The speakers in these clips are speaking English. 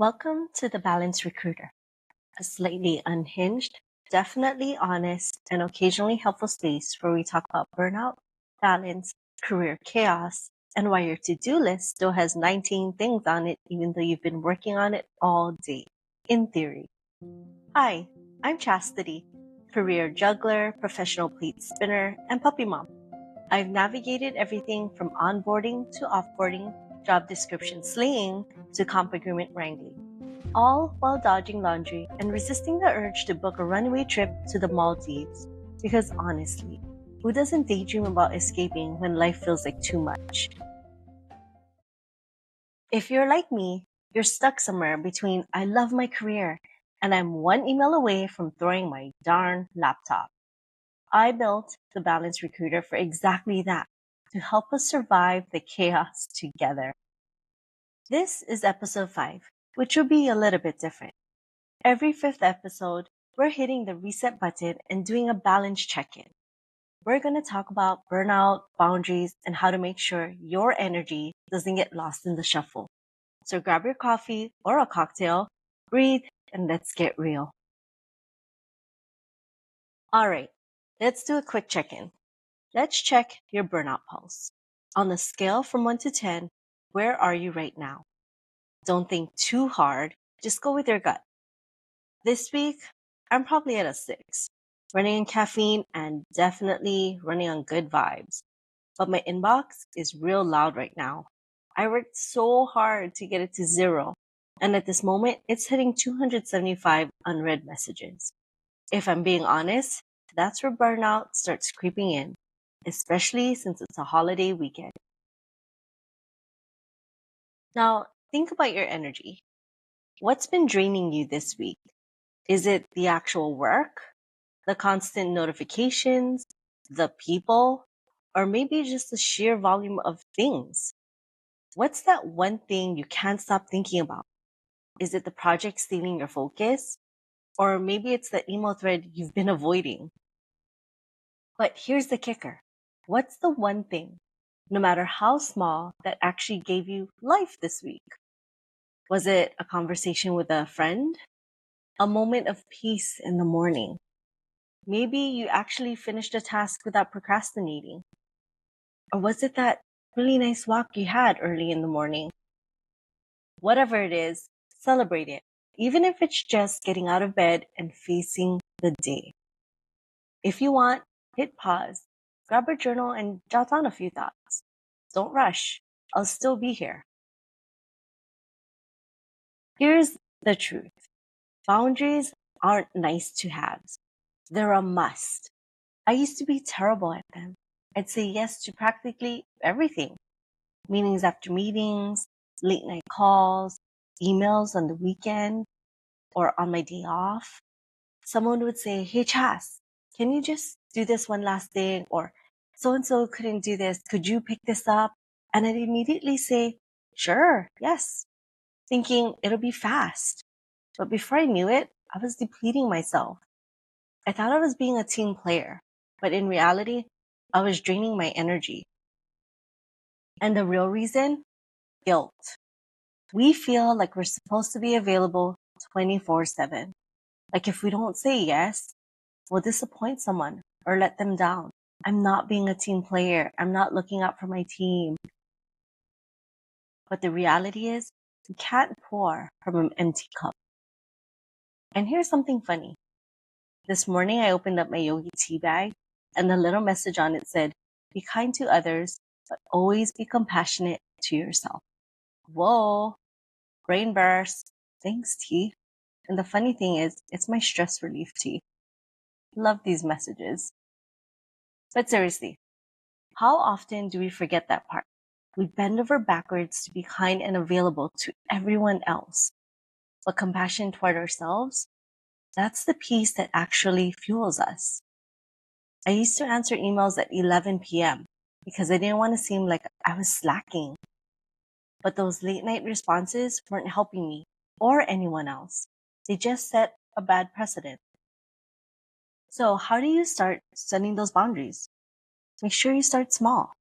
Welcome to the Balanced Recruiter, a slightly unhinged, definitely honest, and occasionally helpful space where we talk about burnout, balance, career chaos, and why your to-do list still has 19 things on it even though you've been working on it all day, in theory. Hi, I'm Chastity, career juggler, professional plate spinner, and puppy mom. I've navigated everything from onboarding to offboarding, job description slaying to comp agreement wrangling, all while dodging laundry and resisting the urge to book a runaway trip to the Maldives. Because honestly, who doesn't daydream about escaping when life feels like too much? If you're like me, you're stuck somewhere between I love my career and I'm one email away from throwing my darn laptop. I built the Balance Recruiter for exactly that, to help us survive the chaos together. This is episode 5, which will be a little bit different. Every fifth episode, we're hitting the reset button and doing a balance check-in. We're going to talk about burnout, boundaries, and how to make sure your energy doesn't get lost in the shuffle. So grab your coffee or a cocktail, breathe, and let's get real. All right, let's do a quick check-in. Let's check your burnout pulse. On a scale from 1 to 10, where are you right now? Don't think too hard, just go with your gut. This week, I'm probably at a 6, running on caffeine and definitely running on good vibes. But my inbox is real loud right now. I worked so hard to get it to 0, and at this moment, it's hitting 275 unread messages. If I'm being honest, that's where burnout starts creeping in, especially since it's a holiday weekend. Now, think about your energy. What's been draining you this week? Is it the actual work, the constant notifications, the people, or maybe just the sheer volume of things? What's that one thing you can't stop thinking about? Is it the project stealing your focus? Or maybe it's the email thread you've been avoiding? But here's the kicker. What's the one thing, no matter how small, that actually gave you life this week? Was it a conversation with a friend? A moment of peace in the morning? Maybe you actually finished a task without procrastinating. Or was it that really nice walk you had early in the morning? Whatever it is, celebrate it, even if it's just getting out of bed and facing the day. If you want, hit pause, grab a journal, and jot down a few thoughts. Don't rush. I'll still be here. Here's the truth. Boundaries aren't nice to haves. They're a must. I used to be terrible at them. I'd say yes to practically everything. Meetings after meetings, late night calls, emails on the weekend, or on my day off. Someone would say, "Hey, Chas, can you just do this one last thing?" Or "So and so couldn't do this. Could you pick this up?" And I'd immediately say, "Sure, yes," thinking it'll be fast. But before I knew it, I was depleting myself. I thought I was being a team player, but in reality, I was draining my energy. And the real reason? Guilt. We feel like we're supposed to be available 24/7. Like if we don't say yes, we'll disappoint someone or let them down. I'm not being a team player. I'm not looking out for my team. But the reality is, you can't pour from an empty cup. And here's something funny. This morning, I opened up my Yogi tea bag, and the little message on it said, "Be kind to others, but always be compassionate to yourself." Whoa, brain burst. Thanks, tea. And the funny thing is, it's my stress relief tea. Love these messages. But seriously, how often do we forget that part? We bend over backwards to be kind and available to everyone else. But compassion toward ourselves, that's the piece that actually fuels us. I used to answer emails at 11 p.m. because I didn't want to seem like I was slacking. But those late night responses weren't helping me or anyone else. They just set a bad precedent. So how do you start setting those boundaries? Make sure you start small.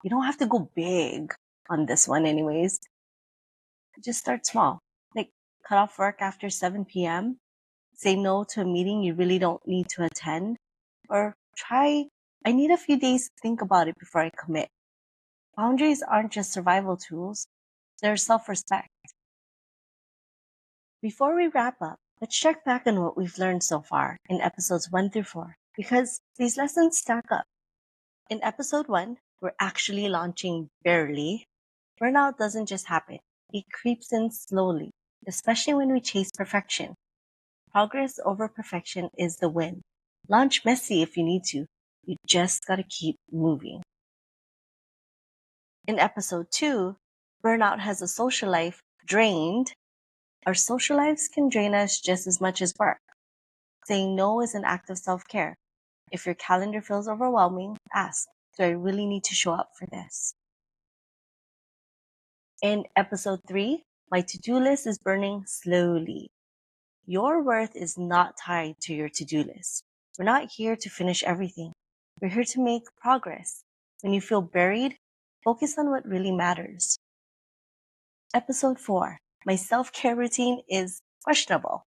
You don't have to go big on this one anyways. Just start small. Like cut off work after 7 p.m., say no to a meeting you really don't need to attend, or try, I need a few days to think about it before I commit. Boundaries aren't just survival tools, they're self-respect. Before we wrap up, let's check back on what we've learned so far in episodes 1 through 4, because these lessons stack up. In episode 1, we're actually launching barely. Burnout doesn't just happen. It creeps in slowly, especially when we chase perfection. Progress over perfection is the win. Launch messy if you need to. You just gotta keep moving. In episode 2, burnout has a social life drained. Our social lives can drain us just as much as work. Saying no is an act of self-care. If your calendar feels overwhelming, ask, do I really need to show up for this? In episode 3, my to-do list is burning slowly. Your worth is not tied to your to-do list. We're not here to finish everything. We're here to make progress. When you feel buried, focus on what really matters. Episode 4, my self-care routine is questionable.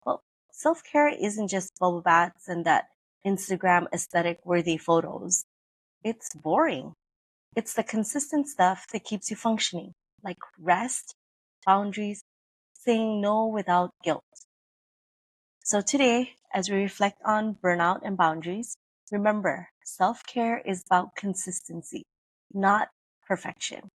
Well, self-care isn't just bubble baths and that Instagram aesthetic worthy photos. It's boring. It's the consistent stuff that keeps you functioning, like rest, boundaries, saying no without guilt. So today, as we reflect on burnout and boundaries, remember, self-care is about consistency, not perfection.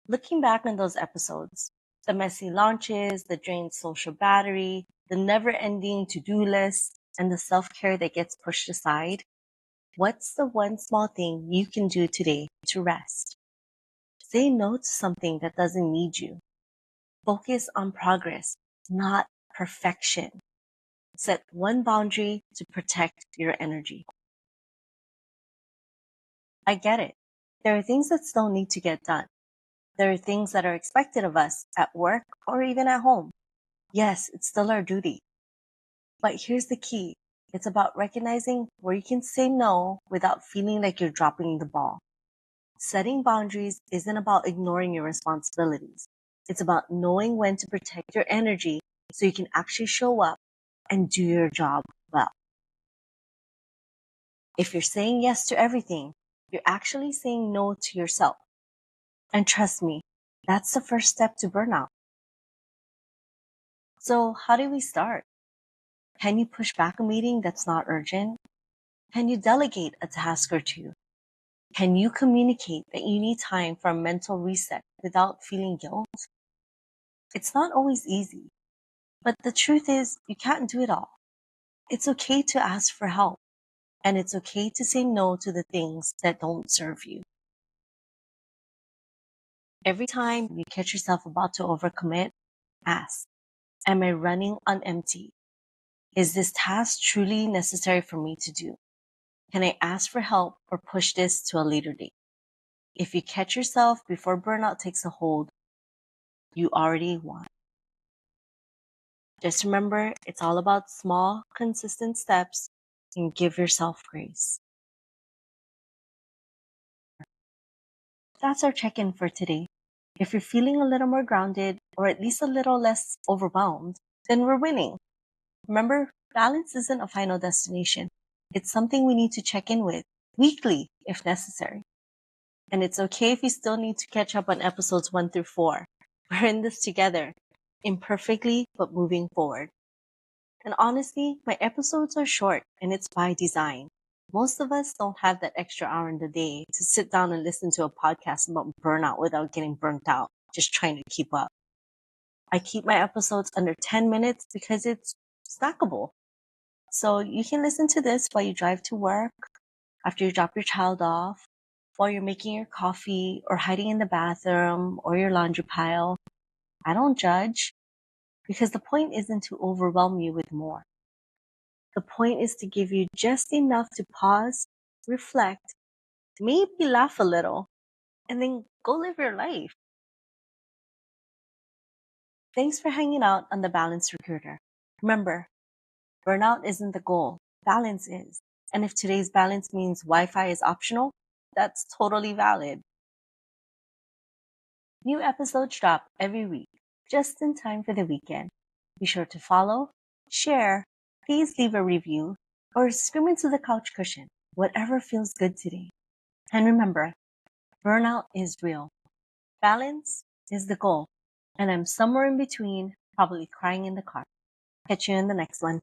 Looking back on those episodes, the messy launches, the drained social battery, the never-ending to-do list, and the self-care that gets pushed aside, what's the one small thing you can do today to rest? Say no to something that doesn't need you. Focus on progress, not perfection. Set one boundary to protect your energy. I get it. There are things that still need to get done. There are things that are expected of us at work or even at home. Yes, it's still our duty. But here's the key. It's about recognizing where you can say no without feeling like you're dropping the ball. Setting boundaries isn't about ignoring your responsibilities. It's about knowing when to protect your energy so you can actually show up and do your job well. If you're saying yes to everything, you're actually saying no to yourself. And trust me, that's the first step to burnout. So how do we start? Can you push back a meeting that's not urgent? Can you delegate a task or two? Can you communicate that you need time for a mental reset without feeling guilt? It's not always easy, but the truth is you can't do it all. It's okay to ask for help, and it's okay to say no to the things that don't serve you. Every time you catch yourself about to overcommit, ask, am I running on empty? Is this task truly necessary for me to do? Can I ask for help or push this to a later date? If you catch yourself before burnout takes a hold, you already won. Just remember, it's all about small, consistent steps, and give yourself grace. That's our check-in for today. If you're feeling a little more grounded or at least a little less overwhelmed, then we're winning. Remember, balance isn't a final destination. It's something we need to check in with weekly if necessary. And it's okay if you still need to catch up on episodes 1 through 4. We're in this together, imperfectly, but moving forward. And honestly, my episodes are short and it's by design. Most of us don't have that extra hour in the day to sit down and listen to a podcast about burnout without getting burnt out, just trying to keep up. I keep my episodes under 10 minutes because it's snackable. So you can listen to this while you drive to work, after you drop your child off, while you're making your coffee or hiding in the bathroom or your laundry pile. I don't judge because the point isn't to overwhelm you with more. The point is to give you just enough to pause, reflect, maybe laugh a little, and then go live your life. Thanks for hanging out on the Balance Recruiter. Remember, burnout isn't the goal, balance is. And if today's balance means Wi-Fi is optional, that's totally valid. New episodes drop every week, just in time for the weekend. Be sure to follow, share, please leave a review, or scream into the couch cushion, whatever feels good today. And remember, burnout is real. Balance is the goal. And I'm somewhere in between, probably crying in the car. Catch you in the next one.